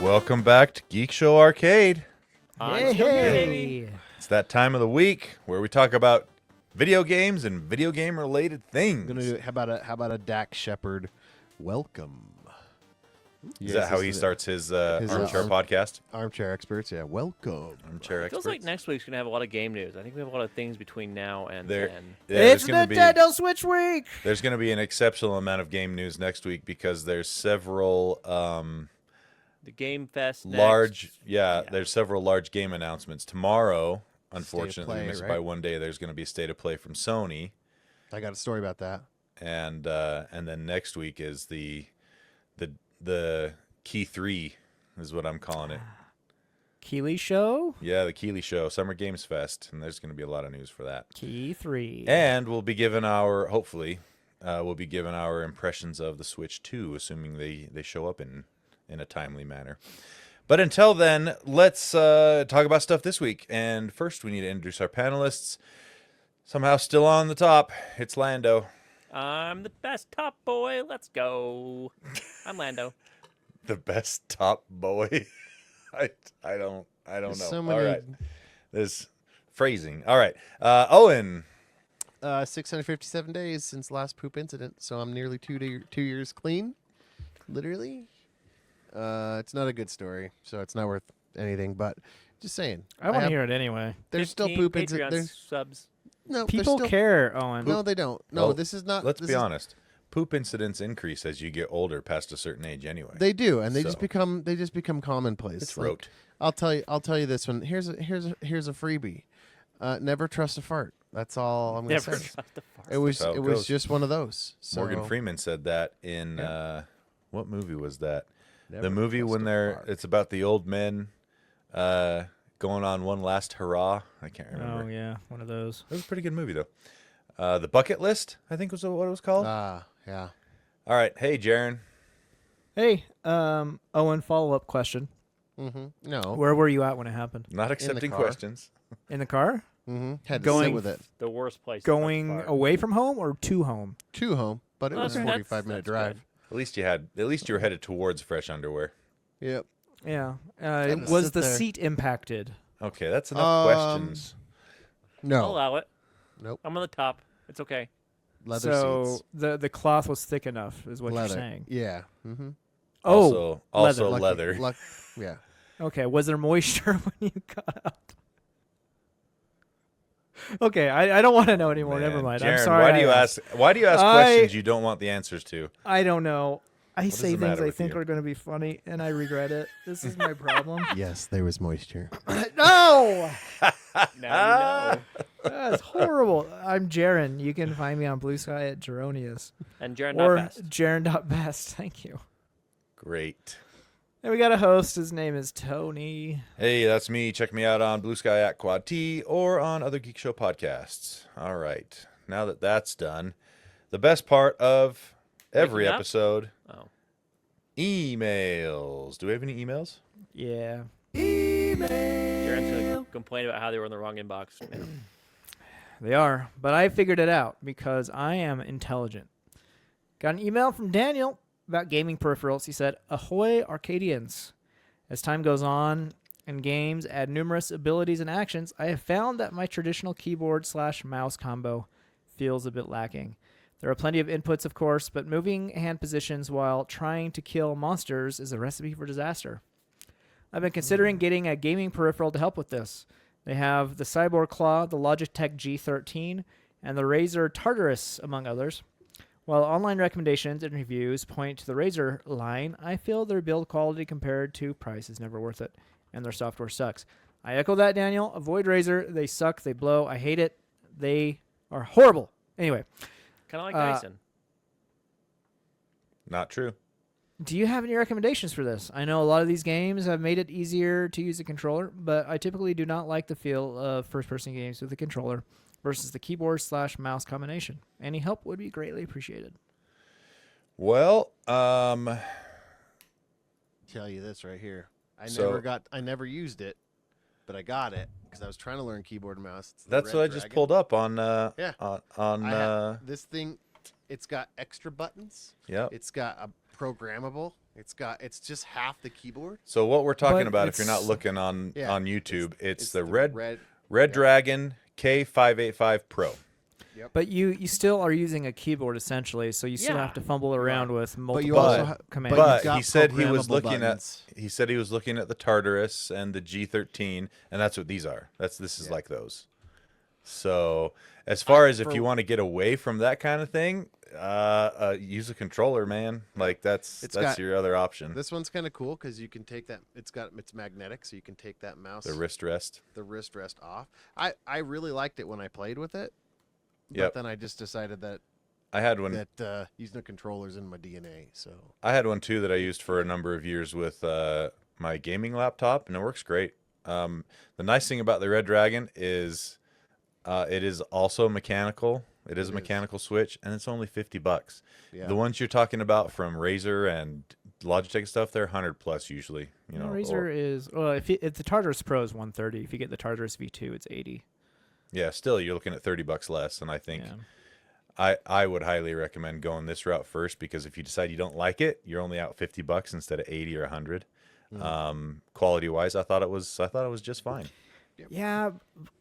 Welcome back to Geekshow Arcade. Hey. It's that time of the week where we talk about video games and video game related things. I'm gonna do, how about a Dak Shepard welcome? Is that how he starts his armchair podcast? Armchair experts, yeah. Welcome. Armchair experts. Feels like next week's gonna have a lot of game news. I think we have a lot of things between now and There- then. Yeah, It's there's gonna Nintendo Switch week. There's going to be an exceptional amount of game news next week because there's several The Game Fest next. there's several large game announcements. Tomorrow, unfortunately, Play, missed right? by one day, there's going to be a State of Play from Sony. I got a story about that. And then next week is the Key 3 is what I'm calling it. Keeley Show. Yeah, the Keeley Show, Summer Games Fest, and there's going to be a lot of news for that. Key 3. And we'll be given our impressions of the Switch 2, assuming they show up in a timely manner. But until then, let's talk about stuff this week. And first, we need to introduce our panelists. Somehow still on the top, it's Lando. I'm the best top boy. Let's go. I'm Lando. The best top boy. I don't know. So All many- right. There's phrasing. All right. Owen. 657 days since last poop incident, so I'm nearly 2 years clean, literally. It's not a good story, so it's not worth anything. But just saying, I want to hear it anyway. There's still 15 poop Patreon incidents. subs. No, People still, care, Owen. No, they don't. No, Well, this is not. Let's this be is- honest. Poop incidents increase as you get older past a certain age anyway. They do, and they So. just become commonplace. It's Like, rote. I'll tell you this one. Here's a freebie. Never trust a fart. That's all I'm gonna Never say. trust the fart. It was how it goes. just one of those. So Morgan Freeman said that in what movie was that? never The movie trust when a fart. it's about the old men going on one last hurrah. I can't remember. Oh, yeah. One of those. It was a pretty good movie though. The Bucket List, I think was what it was called. Yeah. All right, hey Jaron. Hey, Owen, follow-up question. Mm-hmm. No. Where were you at when it happened? Not accepting car. questions. In the car? Mm-hmm. Had to Going- sit with it The worst place. Going to fart. away from home or to home? to home, but it Well, was a that's- 45-minute that's drive. good. At least you were headed towards fresh underwear. Yep. Yeah. to Was sit the there. seat impacted? Okay, that's enough Um, questions. I'll No. allow it. Nope. I'm on the top. It's okay. Leather so seats. the cloth was thick enough, is what Leather. you're saying. Yeah. Mm-hmm. Also leather. leather. Yeah. Okay, was there moisture when you got up? Okay, I don't want to know anymore. Man, Never mind. Jaron, I'm sorry. why do you ask questions you don't want the answers to? I don't know. I does say the things matter I with think you? are going to be funny, and I regret it. This is my problem. Yes, there was moisture. No! Now you know. That's horrible. I'm Jaron. You can find me on Blue Sky at Geronius. And Jaron Or not best. Jaron.best. Thank you. Great. And we got a host. His name is Tony. Hey, that's me. Check me out on Blue Sky at Quad T or on other Geek Show podcasts. All right. Now that that's done, the best part of every Waking up? episode, Oh. emails. Do we have any emails? Yeah. Jaron's gonna complain about how they were in the wrong inbox. Yeah. They are. But I figured it out because I am intelligent. Got an email from Daniel about gaming peripherals. He said, "Ahoy, Arcadians. As time goes on and games add numerous abilities and actions, I have found that my traditional keyboard/mouse combo feels a bit lacking. There are plenty of inputs, of course, but moving hand positions while trying to kill monsters is a recipe for disaster. I've been considering getting a gaming peripheral to help with this. They have the Cyborg Claw, the Logitech G13, and the Razer Tartarus, among others. While online recommendations and reviews point to the Razer line, I feel their build quality compared to price is never worth it, and their software sucks. I echo that, Daniel. Avoid Razer. They suck. They blow. I hate it. They are horrible. Anyway, Kind of like Dyson. Not true. do you have any recommendations for this? I know a lot of these games have made it easier to use a controller, but I typically do not like the feel of first-person games with a controller versus the keyboard/mouse combination. Any help would be greatly appreciated." Well, Tell you this right here. I So- never used it, but I got it because I was trying to learn keyboard and mouse. It's the that's Red what I just Dragon. pulled up on Yeah. on This thing, It's got extra buttons. Yep. It's got a programmable. It's just half the keyboard. So what we're talking But about, if you're not it's- looking on Yeah, YouTube, it's the, red. Red yeah. Dragon K585 Pro. But you still are using a keyboard essentially, so you still Yeah. have to fumble around with multiple you also commands. but But you've got he said he was programmable looking buttons. at the Tartarus and the G13, and that's what these are. This is like those. So as far as if you want to get away from that kind of thing, use a controller, man. Like that's got- your other option. This one's kind of cool because you can take that. It's magnetic, so you can take that mouse, The wrist rest. off. I really liked it when I played with it, but Yep. then I just decided that I had one. using a controller's in my DNA. So I had one too that I used for a number of years with my gaming laptop, and it works great. The nice thing about the Red Dragon is it is also mechanical. It is a mechanical switch, and it's only $50. yeah, The ones you're talking about from Razer and Logitech and stuff, they're 100+ usually. You know, Razer is if the Tartarus Pro is 130. If you get the Tartarus V2, it's 80. yeah, still you're looking at $30 less, and I think Yeah. I would highly recommend going this route first, because if you decide you don't like it, you're only out $50 instead of 80 or 100. Quality wise, I thought it was just fine. Yeah,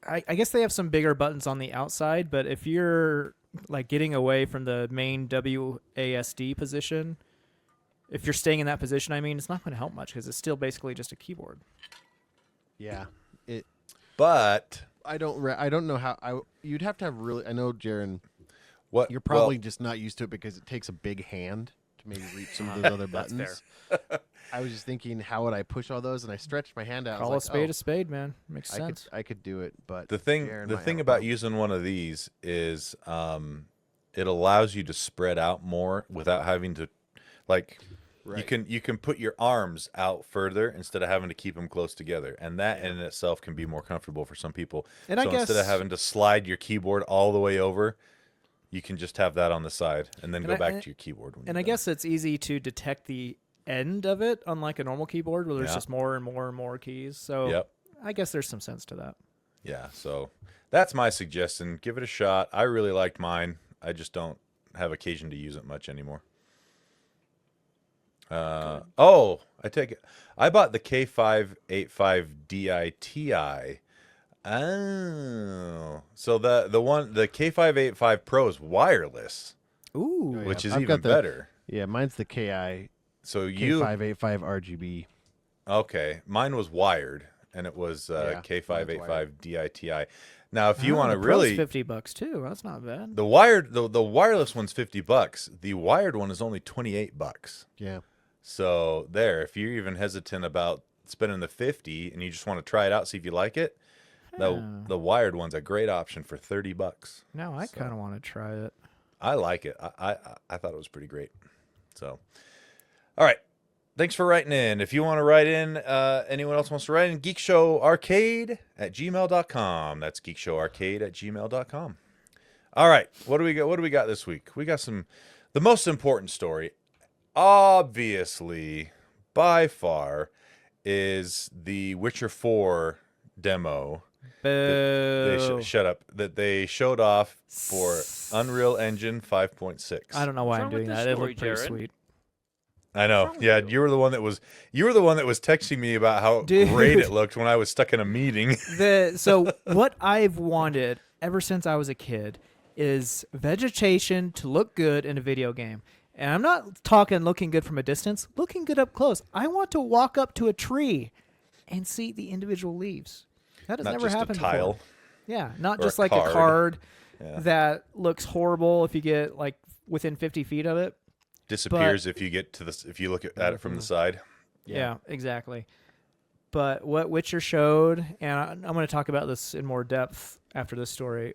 I guess they have some bigger buttons on the outside, but if you're like getting away from the main WASD position, if you're staying in that position, I mean, it's not going to help much because it's still basically just a keyboard. yeah. But I don't know how you'd have to have really. I know, Jaron, what you're probably just not used to it because it takes a big hand to maybe reach some of those other That's buttons. I was just thinking, how would I push all those? And I stretched my hand out. Call I a was spade like, a spade, man. Makes I sense. I could do it, but the thing Jaron the might thing have a about problem. using one of these is it allows you to spread out more without having to, like, Right. you can put your arms out further instead of having to keep them close together, and that in itself can be more comfortable for some people. And so I instead of guess- having to slide your keyboard all the way over, you can just have that on the side and then And go I- back and- to your keyboard. When And you're I done. guess it's easy to detect the end of it, unlike a normal keyboard where there's Yeah. just more and more and more keys. So Yep. I guess there's some sense to that. Yeah, so that's my suggestion. Give it a shot. I really liked mine. I just don't have occasion to use it much anymore. I take it. I bought the K585 DITI. Oh, so the K585 Pro is wireless, Ooh. yeah. which is I've even got the- better. Yeah, mine's the So you K585 RGB. okay? Mine was wired, and it was Yeah, K585 DITI. Now, if you Oh, want to the Pro's really, $50 too. That's not bad. the wired the wireless one's $50. The wired one is only $28. Yeah. So there, if you're even hesitant about spending the 50 and you just want to try it out, see if you like it, the wired one's a great option for $30. Now I kind of want to try it. I like it. I thought it was pretty great. So, all right. Thanks for writing in. If you want to write in, anyone else wants to write in, geekshowarcade@gmail.com. That's geekshowarcade@gmail.com. All right. What do we got this week? We got the most important story, obviously, by far, is the Witcher 4 demo. Boo. Shut up. That they showed off for Unreal Engine 5.6. I don't know why What's I'm wrong doing with that. this It looked story, pretty Jared? sweet. I know. wrong with Yeah, you? you were the one that was texting me about how Dude. great it looked when I was stuck in a meeting. So what I've wanted ever since I was a kid is vegetation to look good in a video game. And I'm not talking looking good from a distance, looking good up close. I want to walk up to a tree and see the individual leaves. That has Not never just a happened tile. before. Yeah, not or just a like a card. card Yeah. that looks horrible if you get like within 50 feet of it. Disappears if you get to if you look at it from the side. Yeah, exactly. But what Witcher showed, and I'm going to talk about this in more depth after this story,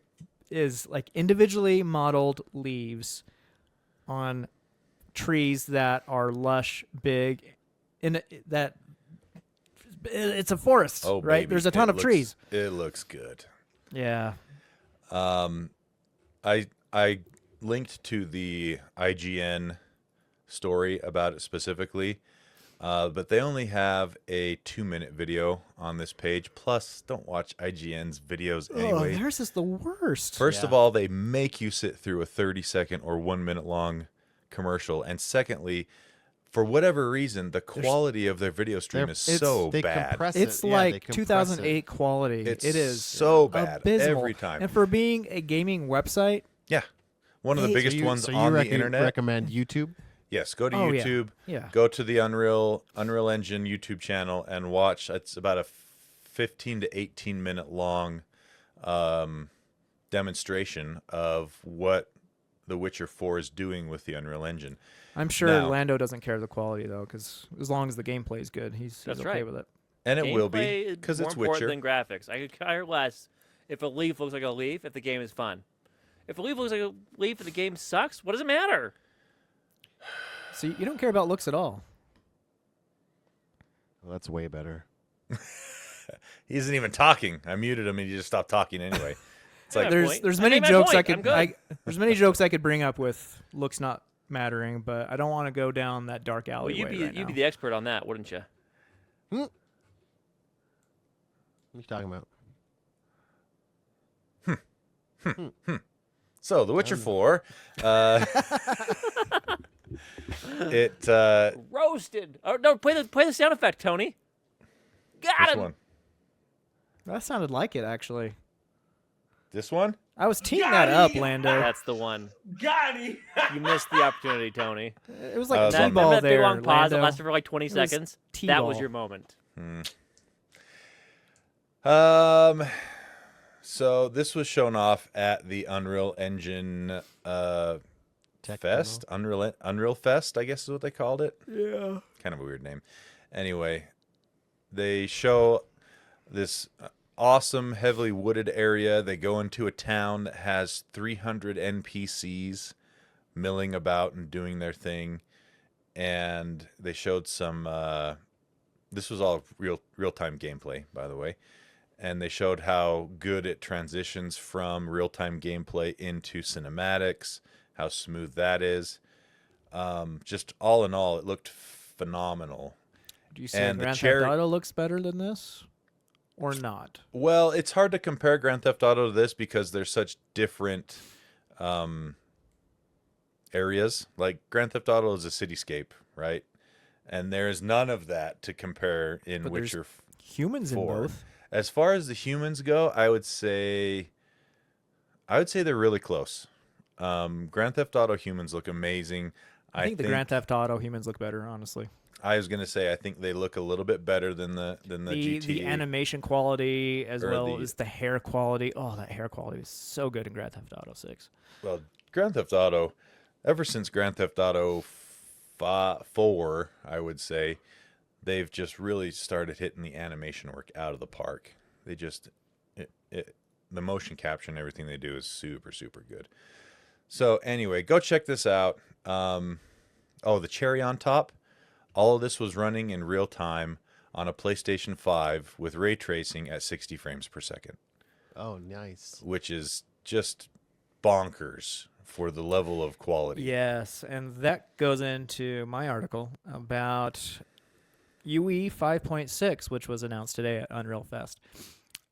is like individually modeled leaves on trees that are lush, big, that it's a forest, Oh, right? baby. There's a ton of trees. It looks good. Yeah. I linked to the IGN story about it specifically. But they only have a 2-minute video on this page. Plus, don't watch IGN's videos anyway. Oh, theirs is the worst. First of Yeah. all, they make you sit through a 30-second or 1-minute long commercial. And secondly, for whatever reason, the quality of their video stream is so they bad. compress It's it. Yeah, they like compress 2008 it. quality. It's it is so bad abysmal. every time. And for being a gaming website, Yeah. One of the Hey, biggest ones So on you the internet. recommend YouTube? Yes, go to Oh, yeah. YouTube. yeah. Go to the Unreal Engine YouTube channel and watch. It's about a 15 to 18 minute long demonstration of what The Witcher 4 is doing with the Unreal Engine. I'm sure Now- Lando doesn't care the quality though, because as long as the gameplay is good, he's That's okay right. with it. And it will be Gameplay is because more it's important Witcher. than graphics. I could care less if a leaf looks like a leaf if the game is fun. If a leaf looks like a leaf and the game sucks, what does it matter? So you don't care about looks at all. Well, that's way better. He isn't even talking. I muted him and he just stopped talking anyway. It's like, Yeah. There's point. there's I many made my jokes I point. I'm could good. there's many jokes I could bring up with looks not mattering, but I don't want to go down that dark Well, alleyway you'd be right now. you'd be the expert on that, wouldn't you? What are you talking about? so The Witcher 4. It Roasted. Oh no, play the sound effect, Tony. Got this him. one. That sounded like it actually. This one? I was teeing that up, Lando. That's the one. Got him. You missed the opportunity, Tony. It was like was That, on T-ball remember that big there, long pause that Lando. lasted for like 20 It was seconds? That was T-ball. your moment. So this was shown off at the Unreal Engine Tech Fest, Unreal Fest, I guess is what they called it. Yeah. Kind of a weird name. Anyway, they show this awesome, heavily wooded area. They go into a town that has 300 NPCs milling about and doing their thing, and they showed some. This was all real-time gameplay, by the way. And they showed how good it transitions from real-time gameplay into cinematics, how smooth that is. Just all in all, it looked phenomenal. Do you say And the Grand cherry- Theft Auto looks better than this, or not? Well, it's hard to compare Grand Theft Auto to this because they're such different areas. Like Grand Theft Auto is a cityscape, right? And there is none of that to compare in But there's Witcher Humans in 4. both. As far as the humans go, I would say they're really close. Grand Theft Auto humans look amazing. I think the Grand Theft Auto humans look better, honestly. I was gonna say I think they look a little bit better than the GTA. The animation quality as Or well the- as the hair quality. Oh, that hair quality is so good in Grand Theft Auto 6. Well, Grand Theft Auto, ever since Grand Theft Auto 4, I would say, they've just really started hitting the animation work out of the park. They just, the motion capture and everything they do is super, super good. So anyway, go check this out. The cherry on top, all of this was running in real time on a PlayStation 5 with ray tracing at 60 frames per second, Oh, nice. which is just bonkers for the level of quality. Yes, and that goes into my article about UE 5.6, which was announced today at Unreal Fest.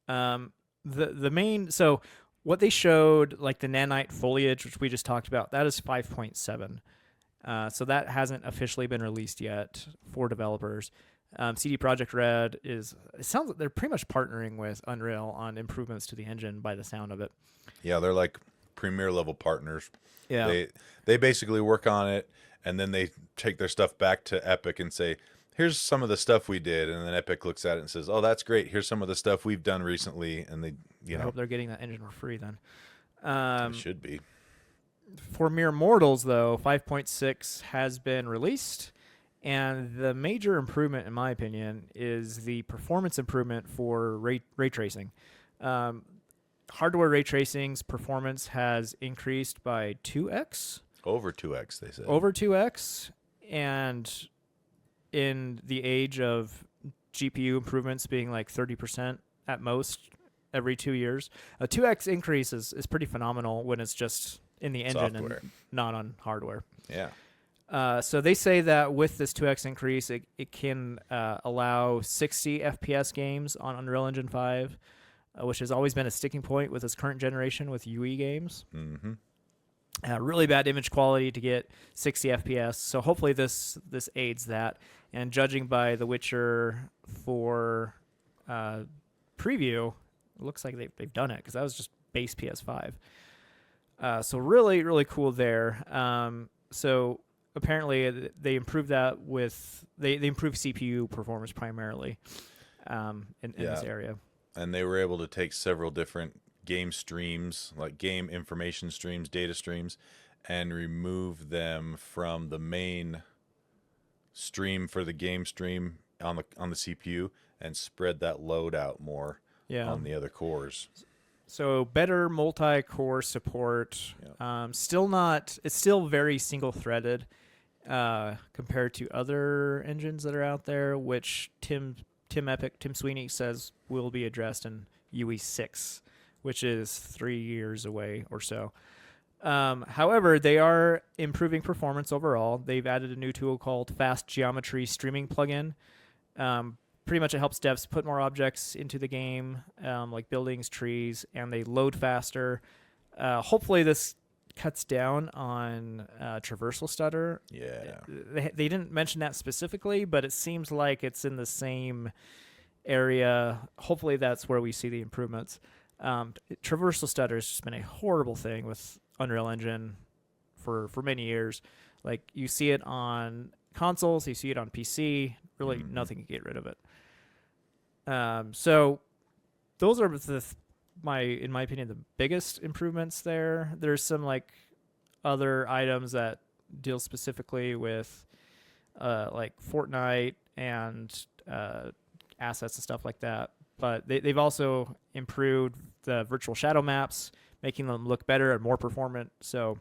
The main, so what they showed, like the nanite foliage, which we just talked about, that is 5.7. So that hasn't officially been released yet for developers. CD Projekt Red it sounds like they're pretty much partnering with Unreal on improvements to the engine by the sound of it. Yeah, they're like premier level partners. Yeah. They basically work on it, and then they take their stuff back to Epic and say, here's some of the stuff we did, and then Epic looks at it and says, oh, that's great, here's some of the stuff we've done recently, and they I hope they're getting that engine for free then. it should be. For mere mortals, though, 5.6 has been released, and the major improvement, in my opinion, is the performance improvement for ray tracing. Hardware ray tracing's performance has increased by 2x, Over 2x, they said. over 2x, and in the age of GPU improvements being like 30% at most every 2 years, a 2x increase is pretty phenomenal when it's just in the engine Software. and not on hardware. Yeah. So they say that with this 2x increase, it can allow 60 FPS games on Unreal Engine 5, which has always been a sticking point with this current generation with UE games. Mm-hmm. Really bad image quality to get 60 FPS. So hopefully this aids that. And judging by The Witcher 4 preview, it looks like they've done it because that was just base PS5. So really, really cool there. So apparently they improved that with they improved CPU performance primarily in this area. And they were able to take several different game streams, like game information streams, data streams, and remove them from the main stream for the game stream on the CPU and spread that load out more on the other cores. So better multi-core support. It's still very single-threaded compared to other engines that are out there, which Tim Sweeney says will be addressed in UE6, which is 3 years away or so. However, they are improving performance overall. They've added a new tool called Fast Geometry Streaming Plugin. Pretty much it helps devs put more objects into the game, like buildings, trees, and they load faster. Hopefully this cuts down on traversal stutter. Yeah. They didn't mention that specifically, but it seems like it's in the same area. Hopefully that's where we see the improvements. Traversal stutter has just been a horrible thing with Unreal Engine for many years. Like you see it on consoles, you see it on PC. Really, nothing can get rid of it. So those are in my opinion, the biggest improvements there. There's some like other items that deal specifically with like Fortnite and assets and stuff like that. But they've also improved the virtual shadow maps, making them look better and more performant. So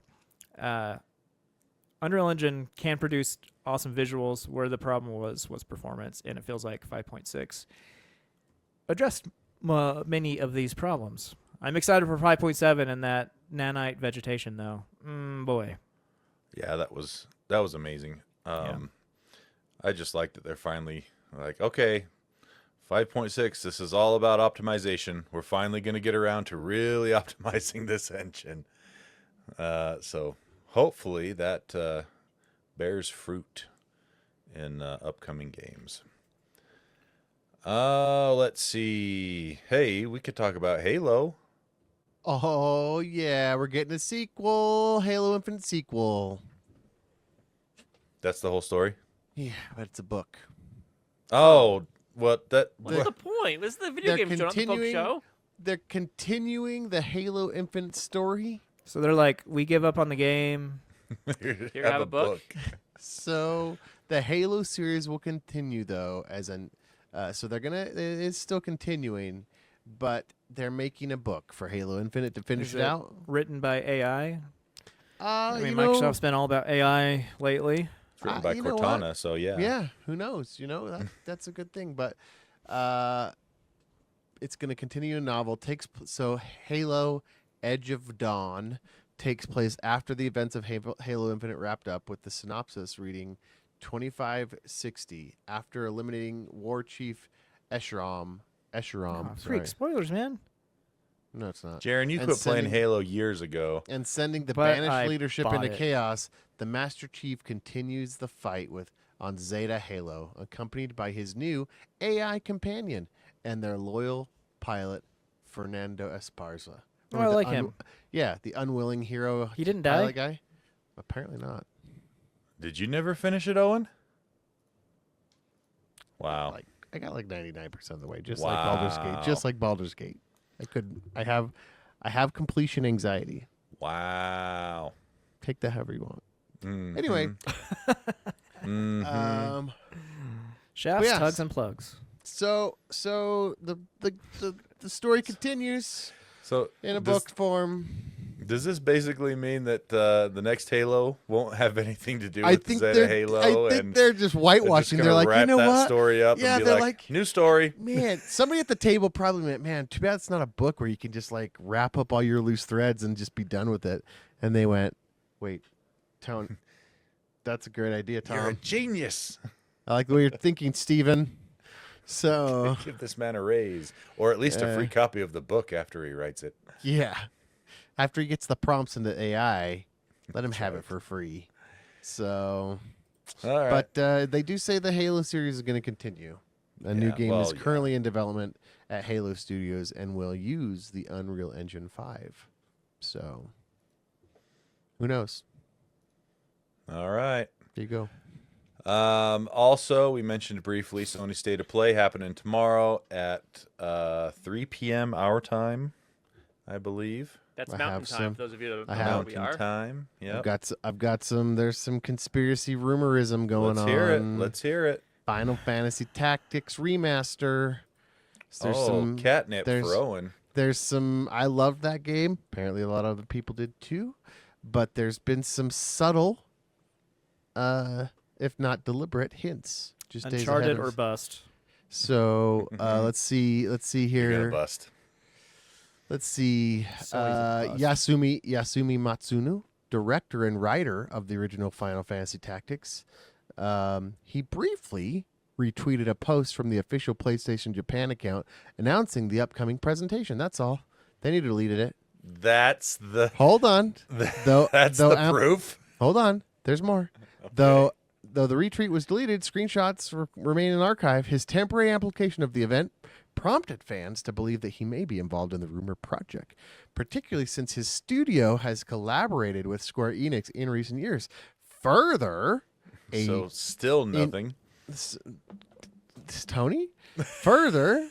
Unreal Engine can produce awesome visuals where the problem was performance, and it feels like 5.6 addressed many of these problems. I'm excited for 5.7 and that nanite vegetation, though. Boy. Yeah, that was amazing. I just like that they're finally like, okay, 5.6, this is all about optimization. We're finally going to get around to really optimizing this engine. So hopefully that bears fruit in upcoming games. Let's see. Hey, we could talk about Halo. Oh, yeah, we're getting a sequel. Halo Infinite sequel. That's the whole story? Yeah, but it's a book. Oh, what? What's the point? This is the video game show, not the book show. They're continuing the Halo Infinite story. So they're like, we give up on the game. Here, have a book. So the Halo series will continue, though, so it's still continuing, but they're making a book for Halo Infinite to finish it out. Written by AI. I mean, Microsoft's Microsoft's been all about AI lately. It's written by Cortana, so yeah. Yeah, who knows? That's a good thing, but it's going to continue a novel. So Halo Edge of Dawn takes place after the events of Halo Infinite wrapped up, with the synopsis reading 2560 after eliminating War Chief Escharum. Freak spoilers, man. No, it's not. Jaren, you quit playing Halo years ago. And sending the But banished I leadership bought into it. chaos, the Master Chief continues the fight on Zeta Halo, accompanied by his new AI companion and their loyal pilot, Fernando Esparza. Oh, I like him. Yeah, the unwilling hero. He didn't pilot die? guy. Apparently not. Did you never finish it, Owen? Wow. I got like 99% of the way, just Wow. like Baldur's Gate. Just like Baldur's Gate. I have completion anxiety. Wow. Take that however you want. Mhm. Anyway, Shafts, yes. tugs, and plugs. so the story continues So in a book form. Does this basically mean that the next Halo won't have anything to do I with think Zeta Halo? I think and they're just whitewashing. They're They're just like, gonna you know wrap that what? story up Yeah, and be they're like, like, new story. man, somebody at the table probably went, man, too bad it's not a book where you can just like wrap up all your loose threads and just be done with it. And they went, wait, Tone, That's a great idea, You're a Tom. genius. I like the way you're thinking, Steven. So, Give this man a raise, or at least a free copy of the book after he writes it. yeah. After he gets the prompts into AI, let him have right. it for free. So, All right. but they do say the Halo series is going to continue. A new Yeah, game well, is yeah. currently in development at Halo Studios and will use the Unreal Engine 5. So, who knows? All right. There you go. Also, we mentioned briefly Sony State of Play happening tomorrow at 3 p.m. our time, I believe. That's I Mountain have Time. some- For those of you that don't I know have- what we Mountain are. time. Yep. I've got some. There's some conspiracy rumorism going Let's on. hear it. Let's hear it. Final Fantasy Tactics remaster. There's some catnip there's- for Owen. There's some. I loved that game. Apparently, a lot of other people did too. But there's been some subtle, if not deliberate, hints. Just days ahead Uncharted of or us. bust. So let's see. Let's see You're gonna here. bust. Let's see. It's always a bust. Yasumi Matsuno, director and writer of the original Final Fantasy Tactics. He briefly retweeted a post from the official PlayStation Japan account announcing the upcoming presentation. That's all. Then he deleted it. That's the Hold on. Though, that's though the am- proof. Hold on. There's more. Though the retweet was deleted, screenshots remain in archive. His temporary application of the event prompted fans to believe that he may be involved in the rumor project, particularly since his studio has collaborated with Square Enix in recent years. Further, So still nothing. Tony. Further,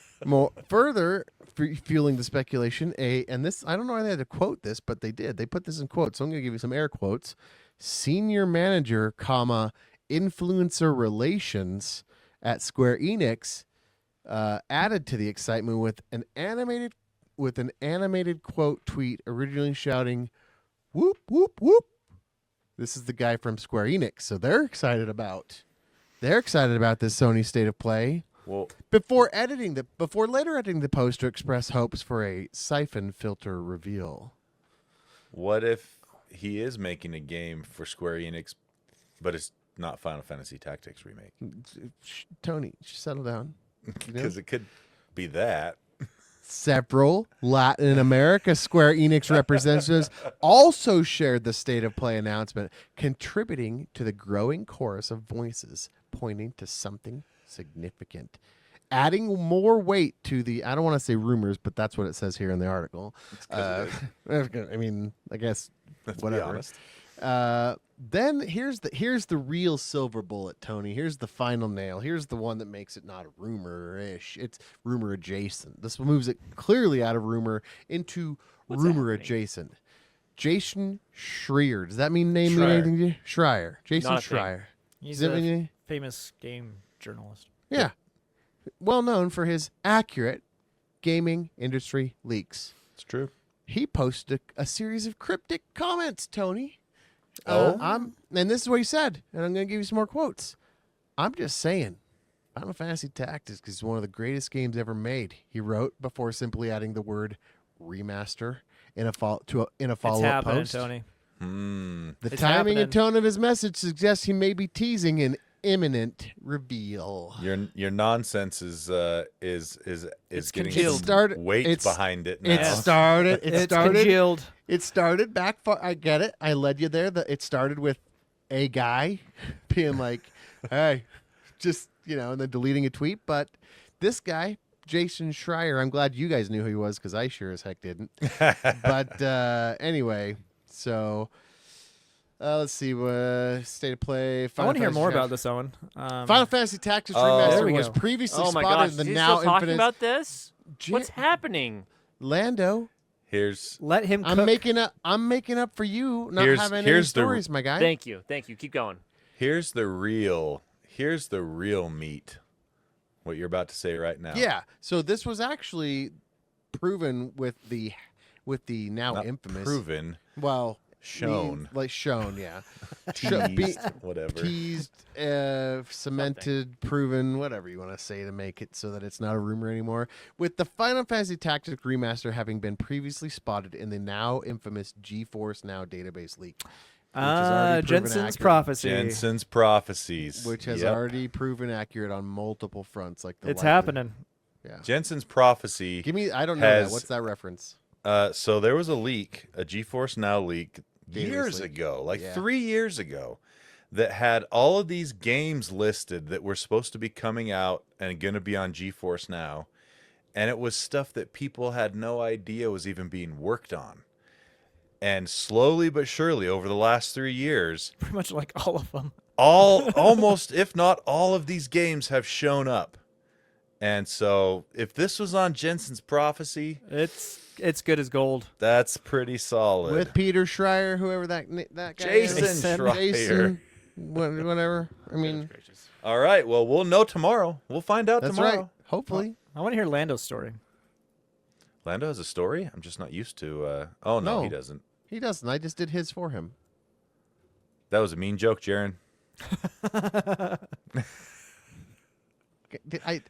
fueling the speculation. And this, I don't know why they had to quote this, but they did. They put this in quotes. So I'm going to give you some air quotes. Senior manager, comma, influencer relations at Square Enix added to the excitement with an animated quote tweet, originally shouting, "Whoop whoop whoop." This is the guy from Square Enix, so they're excited about this Sony State of Play. Well, Before later editing the post to express hopes for a siphon filter reveal. what if he is making a game for Square Enix, but it's not Final Fantasy Tactics remake? Tony, settle down. Because it could be that. Several Latin America Square Enix representatives also shared the State of Play announcement, contributing to the growing chorus of voices pointing to something significant. Adding more weight to the, I don't want to say rumors, but that's what it says here in the article. I mean, I guess Let's be whatever. honest. Then here's the real silver bullet, Tony. Here's the final nail. Here's the one that makes it not a rumor-ish. It's rumor adjacent. This moves it clearly out of rumor into rumor adjacent. Jason Schreier. Does that mean name Schreier. anything to you? Schreier. Jason Not a thing. Schreier. He's Does that mean a anything? famous game journalist. Yeah. Well known for his accurate gaming industry leaks. It's true. He posted a series of cryptic comments, Tony. Oh? And this is what he said, and I'm going to give you some more quotes. I'm just saying, Final Fantasy Tactics is one of the greatest games ever made, he wrote, before simply adding the word remaster in a It's follow-up happening, post. Tony. The It's timing happening. and tone of his message suggests he may be teasing an imminent reveal. Your nonsense is getting congealed. some weight behind it now. It started. It's congealed. It started back far. I get it. I led you there. It started with a guy being like, "Hey, just and then deleting a tweet." But this guy, Jason Schreier, I'm glad you guys knew who he was because I sure as heck didn't. But anyway, so let's see. State of Play. I want to hear Fantasy more Tac- about this, Owen. Final Fantasy Tactics there Remastered we was go. previously Oh my spotted gosh, in the is he now still talking infamous about this? J- What's happening? Lando. Here's Let him cook. I'm making up for you not Here's- having any here's the- stories, my guy. Thank you. Keep going. here's the real meat. What you're about to say right now. Yeah. So this was actually proven with the now Not infamous. proven, Well, shown, shown, yeah. teased, whatever. Teased, cemented, proven, whatever you want to say to make it so that it's not a rumor anymore. With the Final Fantasy Tactics remaster having been previously spotted in the now infamous GeForce Now database leak. already proven Jensen's accurate. prophecy. Jensen's prophecies, which has Yep. already proven accurate on multiple fronts. Like the It's lightning. happening. Yeah. Jensen's prophecy. Give me. I don't know that. has- What's that reference? So there was a leak, a GeForce Now leak years leak. ago, like Yeah. 3 years ago, that had all of these games listed that were supposed to be coming out and going to be on GeForce Now. And it was stuff that people had no idea was even being worked on. And slowly but surely over the last 3 years, Pretty much like all of them. almost, if not all of these games have shown up. And so if this was on Jensen's prophecy, It's good as gold. that's pretty solid. With Peter Schreier, whoever that guy Jason is. Schreier. Jason, whatever. I mean, Goodness gracious. All right. Well, we'll know tomorrow. We'll find out that's tomorrow. right. Hopefully. I want to hear Lando's story. Lando has a story. I'm just not used to. Oh no, No. he doesn't. He doesn't. I just did his for him. That was a mean joke, Jaron.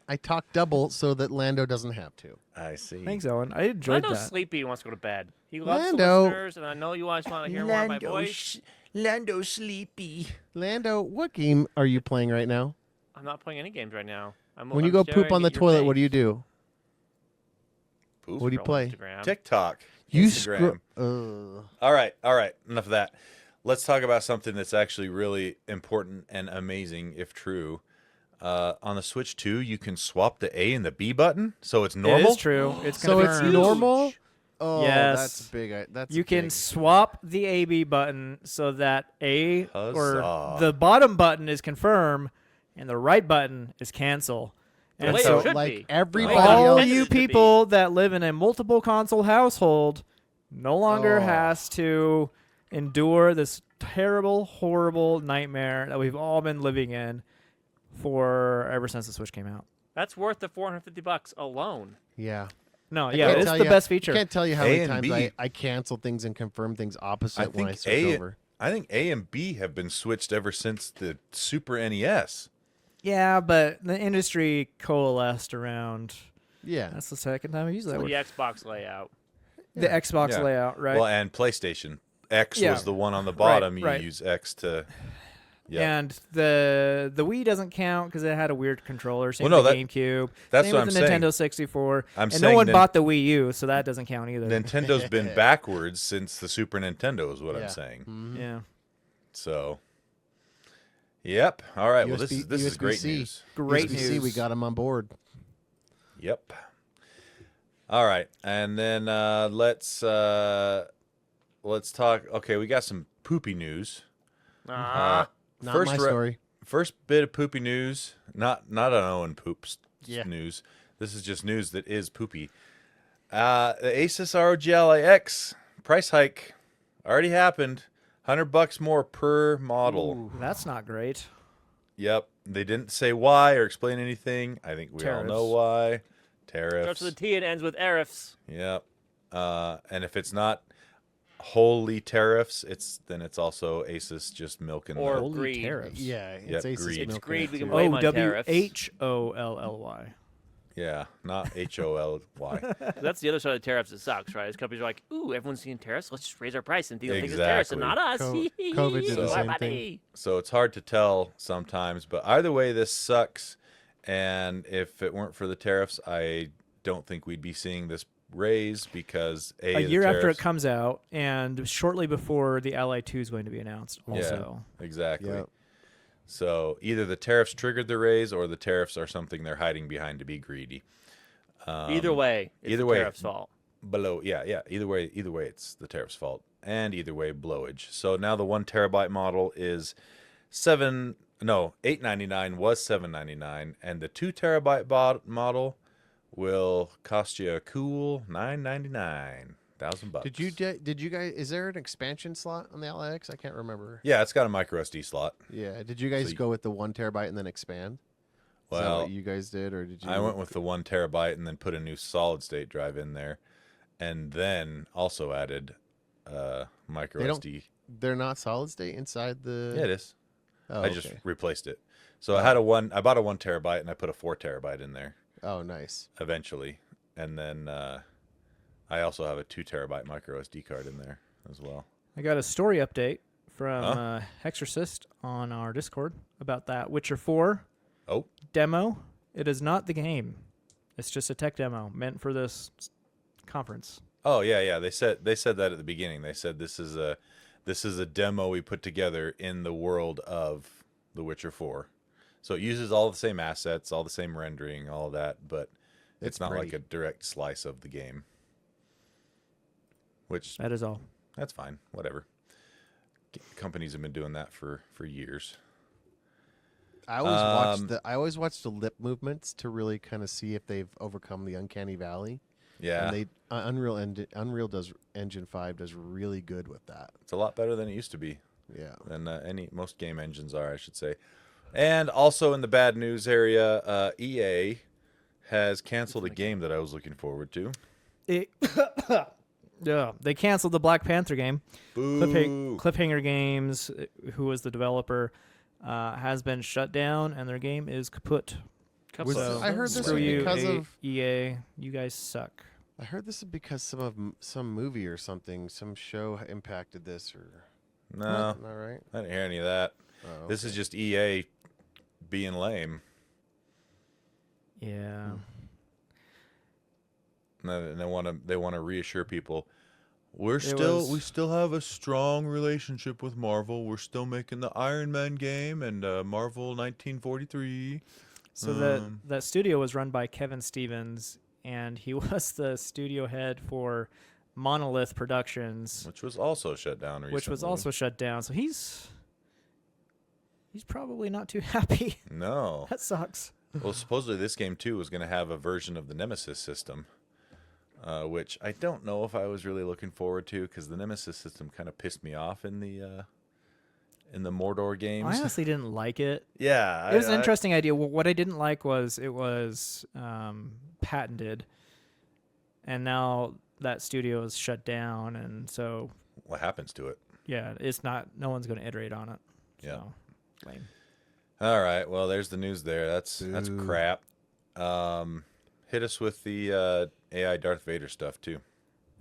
I talk double so that Lando doesn't have to. I see. Thanks, Owen. I enjoyed Lando's that. sleepy and wants to go to bed. He loves the Lando. listeners, and I know you guys want to hear more of my voice. Lando sleepy. Lando, what game are you playing right now? I'm not playing any games right now. When you go poop on the toilet, what do you do? Poop. What do you play? Instagram. TikTok. You Instagram. All right. Enough of that. Let's talk about something that's actually really important and amazing, if true. On the Switch 2, you can swap the A and the B button, so it's normal. It is true. It's So it's confirmed. normal? Oh, Yes. that's big. That's You can big. swap the AB button so that A Huzzah. or the bottom button is confirm and the right button is cancel. The And way it so should like be. everybody Like all else, intended you it to be. people that live in a multiple console household no longer Oh. has to endure this terrible, horrible nightmare that we've all been living in for ever since the Switch came out. That's worth the $450 alone. yeah. No, I yeah, can't it's tell the you- best I feature. can't tell you how A many and times B. I cancel things and confirm things opposite I when I think switch over. I think A and B have been switched ever since the Super NES. Yeah, but the industry coalesced around. Yeah. That's the second time I've used that The word. Xbox layout. The Xbox Yeah. layout, right? Well, and PlayStation. X Yeah. was the one on the bottom. right. You use X to. Yeah. And the Wii doesn't count because it had a weird controller. Same Well, no, with that- the GameCube. that's same what with I'm the saying. Nintendo 64. I'm and no saying one Nin- bought the Wii U, so that doesn't count either. Nintendo's been backwards since the Super Nintendo, is what I'm Yeah. saying. Mhm. Yeah, So. Yep. All right. Well, this USB is great USB-C. news. great USB-C, news. we got him on board. Yep. All right, and then let's talk. Okay, we got some poopy news. Ah, Not first my re- story. First bit of poopy news, not an Owen poops Yeah. news. This is just news that is poopy. The Asus ROG Ally X price hike already happened. $100 more per model. That's not great. Yep. They didn't say why or explain anything. I think we all know Tariffs. why. Tariffs. starts with a T and ends with Arifs. Yep. And if it's not wholly tariffs, then it's also Asus just milking Or the, Holy greed. tariffs. Yeah, Yep, it's Asus greed. It's milking greed. it We can too. blame O on W tariffs. H-O-L-L-Y. yeah, not HOLY. That's the other side of the tariffs that sucks, right? Is companies are like, ooh, everyone's seeing tariffs. Let's just raise our price and people think it's tariffs and not us. COVID did the Our same money. So it's hard to tell sometimes, but either way, this sucks. And if it weren't for the tariffs, I don't think we'd be seeing this raise because A the year after it tariffs- comes out, and shortly before the Ally 2 is going to be announced. Also, Exactly. Yep. So either the tariffs triggered the raise, or the tariffs are something they're hiding behind to be greedy. Either way, it's either the way. tariffs' fault. Yeah. Either way, it's the tariff's fault, and either way, blowage. So now the 1 terabyte model is $899 was $799, and the 2 terabyte model will cost you a cool $999. $1,000. Did you guys? Is there an expansion slot on the Ally X? I can't remember. Yeah, it's got a micro SD slot. Yeah. Did you guys So go with the 1 terabyte and then expand? Is that Well, what you guys did, or did you? I went with the 1 terabyte and then put a new solid state drive in there, and then also added micro They don't- SD. They're not solid state inside the. Yeah, it is. Oh, I just okay. replaced it. So I bought a 1 terabyte and I put a 4 terabyte in there Oh, nice. eventually, and then I also have a 2 terabyte micro SD card in there as well. I got a story update from Huh? Hexorcist on our Discord about that Witcher 4 Oh, demo. It is not the game. It's just a tech demo meant for this conference. oh yeah. They said that at the beginning. They said this is a demo we put together in the world of The Witcher 4. So it uses all the same assets, all the same rendering, all of that, but it's not like pretty. a direct slice of the game. Which That is all. that's fine. Whatever. Companies have been doing that for years. I always watch the lip movements to really kind of see if they've overcome the uncanny valley. Yeah, And they Engine 5 does really good with that. it's a lot better than it used to be. Yeah. Than most game engines are, I should say. And also in the bad news area, EA has canceled a game that I was looking forward to. Yeah, they canceled the Black Panther game. Boo! Cliffhanger Games, who was the developer, has been shut down, and their game is kaput. Was So, I heard this screw you, because of EA. You guys suck. I heard this is because some movie or something, some show impacted this or No, not right? I didn't hear any of that. Oh, This is okay. just EA being lame. Yeah. And they want to reassure people. We was- still have a strong relationship with Marvel. We're still making the Iron Man game and Marvel 1943. So that studio was run by Kevin Stevens, and he was the studio head for Monolith Productions, Which was also shut down recently. which was also shut down. So he's probably not too happy. No. That sucks. Well, supposedly this game too was going to have a version of the Nemesis system, which I don't know if I was really looking forward to because the Nemesis system kind of pissed me off in the Mordor games. I honestly didn't like it. Yeah, It was an interesting idea. What I didn't like was it was patented, and now that studio is shut down, and so What happens to it? yeah, it's not. No one's going to iterate on it. Yeah. So, lame. All right. Well, there's the news there. That's Boo. crap. Hit us with the AI Darth Vader stuff too.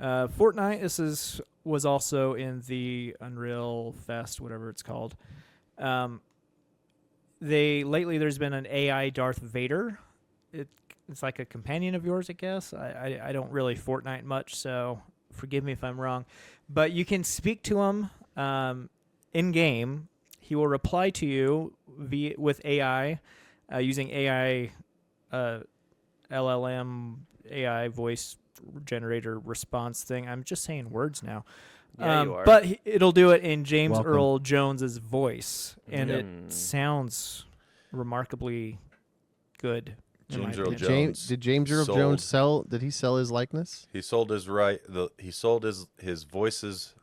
Fortnite. Was also in the Unreal Fest, whatever it's called. Lately there's been an AI Darth Vader. It's like a companion of yours, I guess. I don't really Fortnite much, so forgive me if I'm wrong. But you can speak to him in game. He will reply to you with AI using AI LLM AI voice generator response thing. I'm just saying words now. Yeah, you are. But it'll do it in James Welcome. Earl Jones's voice, and it Mm. sounds remarkably good. in my James Earl opinion. Jones. Did James Earl sold- Jones sell? Did he sell his likeness? He sold his his voice's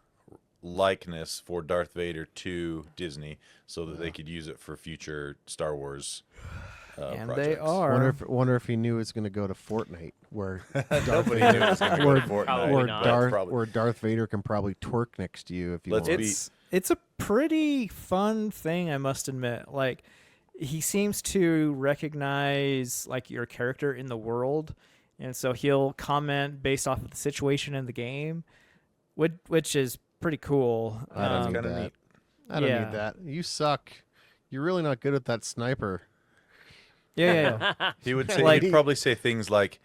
likeness for Darth Vader to Disney so that they could use it for future Star Wars And projects. they are. Wonder if he knew it was going to go to Fortnite, where Nobody knew it was going to go to Fortnite. Probably where not. Darth Vader can probably twerk next to you if you Let's want. be- It's a pretty fun thing, I must admit. Like, he seems to recognize like your character in the world, and so he'll comment based off of the situation in the game, which is pretty cool. I don't need kinda that. neat. I don't Yeah. need that. You suck. You're really not good at that sniper. Yeah. He would say Like- he'd probably say things like,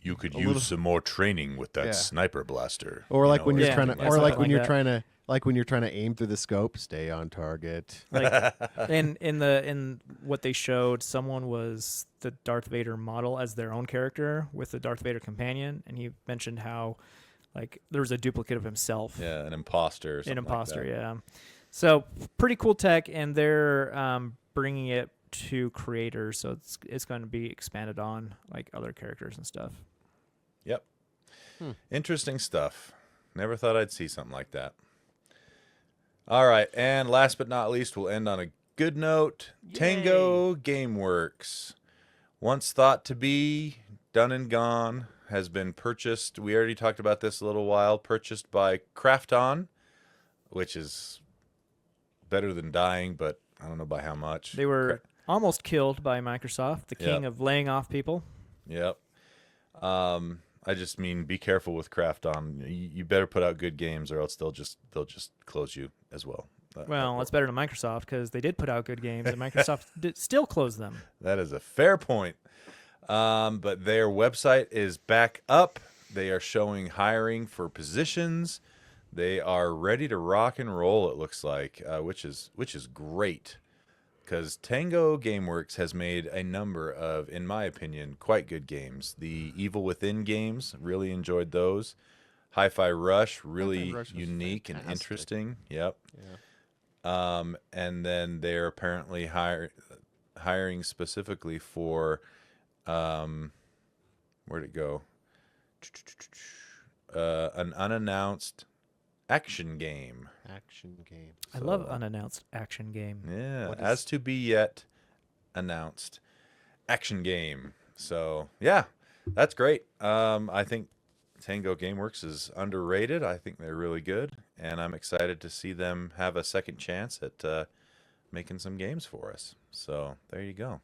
"You could use little- some more training with that Yeah. sniper blaster." Or you like know, when or you're Yeah. trying to, something or something like when like you're that. trying to, like when you're trying to aim through the scope, stay on target. Like in what they showed, someone was the Darth Vader model as their own character with the Darth Vader companion, and he mentioned how like there was a duplicate of himself. Yeah, an imposter. Or something An imposter, like that. yeah. So pretty cool tech, and they're bringing it to creators, so it's going to be expanded on like other characters and stuff. Yep. Interesting stuff. Never thought I'd see something like that. All right, and last but not least, we'll end on a good note. Tango GameWorks, once thought to be done and gone, has been purchased. We already talked about this a little while. Purchased by Krafton, which is better than dying, but I don't know by how much. They were almost killed by Microsoft, the king Yeah. of laying off people. Yep. I just mean be careful with Craft on. You better put out good games, or else they'll just close you as well. Well, it's better than Microsoft because they did put out good games, and Microsoft still closed them. That is a fair point. But their website is back up. They are showing hiring for positions. They are ready to rock and roll. It looks like, which is great, because Tango GameWorks has made a number of, in my opinion, quite good games. The Evil Within games, really enjoyed those. Hi-Fi Rush, really Rush was unique and fantastic. interesting. Yep. Yeah. And then they're apparently hiring specifically for, where'd it go? An unannounced action game. Action game. I love unannounced action game. Yeah, What as is- to be yet announced action game. So yeah, that's great. I think Tango GameWorks is underrated. I think they're really good, and I'm excited to see them have a second chance at making some games for us. So there you go.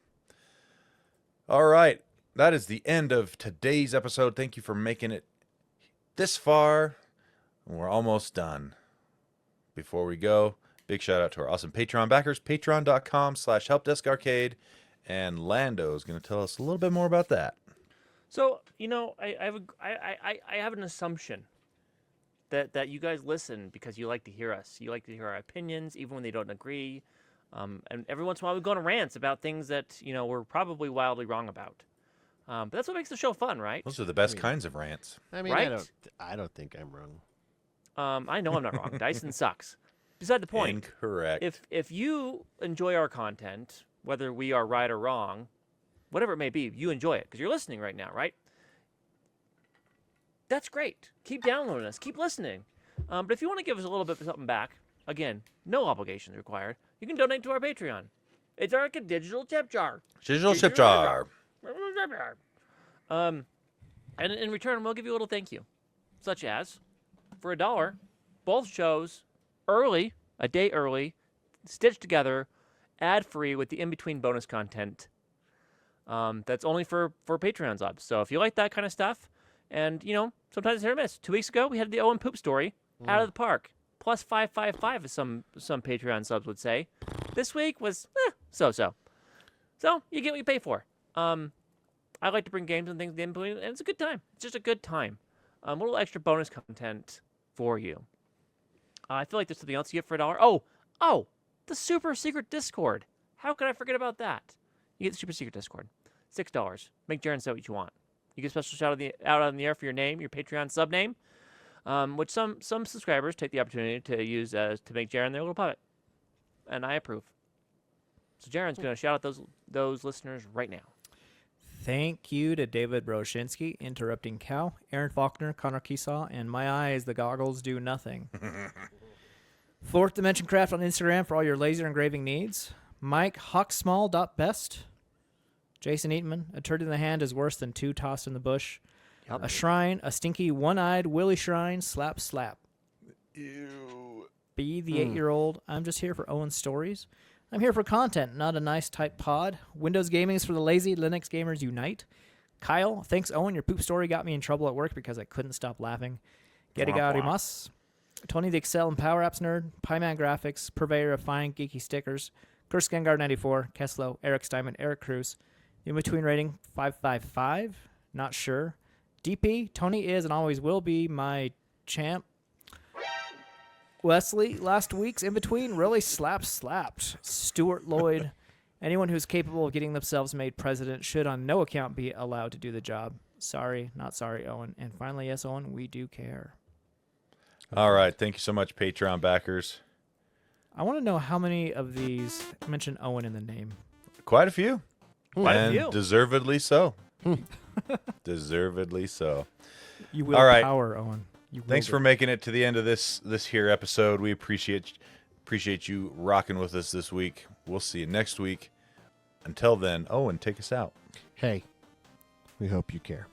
All right, that is the end of today's episode. Thank you for making it this far. We're almost done. Before we go, big shout out to our awesome Patreon backers, patreon.com/helpdeskarcade. And Lando is going to tell us a little bit more about that. So I have an assumption that you guys listen because you like to hear us. You like to hear our opinions, even when they don't agree. And every once in a while we go on rants about things that we're probably wildly wrong about. But that's what makes the show fun, right? Those are the best kinds of rants. I mean, Right? I don't think I'm wrong. I know I'm not wrong. Dyson sucks. Beside the point. Incorrect. If you enjoy our content, whether we are right or wrong, whatever it may be, you enjoy it because you're listening right now, right? That's great. Keep downloading us. Keep listening. But if you want to give us a little bit of something back, again, no obligations required. You can donate to our Patreon. It's like a digital tip jar. Digital chip jar. And in return, we'll give you a little thank you, such as, for $1, both shows early, a day early, stitched together, ad-free with the in-between bonus content. That's only for Patreon subs. So if you like that kind of stuff, and sometimes it's hit or miss. 2 weeks ago, we had the Owen Poop story out of the park, plus 555, as some Patreon subs would say. This week was so-so. So you get what you pay for. I like to bring games and things in between, and it's a good time. It's just a good time. A little extra bonus content for you. I feel like there's something else you get for $1. Oh, the super secret Discord. How could I forget about that? You get the super secret Discord. $6. Make Jaren say what you want. You get a special shout out on the air for your name, your Patreon sub name, which some subscribers take the opportunity to use to make Jaren their little puppet, and I approve. So Jaren's going to shout out those listeners right now. Thank you to David Broshinsky, Interrupting Cow, Aaron Faulkner, Connor Keesaw, and My Eyes, The Goggles Do Nothing. Fourth Dimension Craft on Instagram for all your laser engraving needs. Mike Hawksmall.best. Jason Eatman, a turd in the hand is worse than two tossed in the bush. Yep. A shrine, a stinky one-eyed Willy shrine, slap. Ew. Be the 8-year-old. I'm just here for Owen's stories. I'm here for content, not a nice type pod. Windows Gaming is for the lazy. Linux gamers unite. Kyle, thanks Owen. Your poop story got me in trouble at work because I couldn't stop laughing. Gettigarimas. Tony the Excel and Power Apps nerd. Pyman Graphics, purveyor of fine geeky stickers. Kursk Gengar 94. Keslo, Eric Steinman, Eric Cruz. In between rating 555. Not sure. DP, Tony is and always will be my champ. Wesley, last week's in between really slapped. Stuart Lloyd, anyone who's capable of getting themselves made president should on no account be allowed to do the job. Sorry, not sorry, Owen. And finally, yes, Owen, we do care. All right. Thank you so much, Patreon backers. I want to know how many of these mention Owen in the name. Quite a few. Quite a and few. deservedly so. Deservedly so. You will All right. power, Owen. You Thanks will for making it to the end of this here episode. We appreciate you rocking with us this week. We'll see you next week. Until then, Owen, take us out. Hey, we hope you care.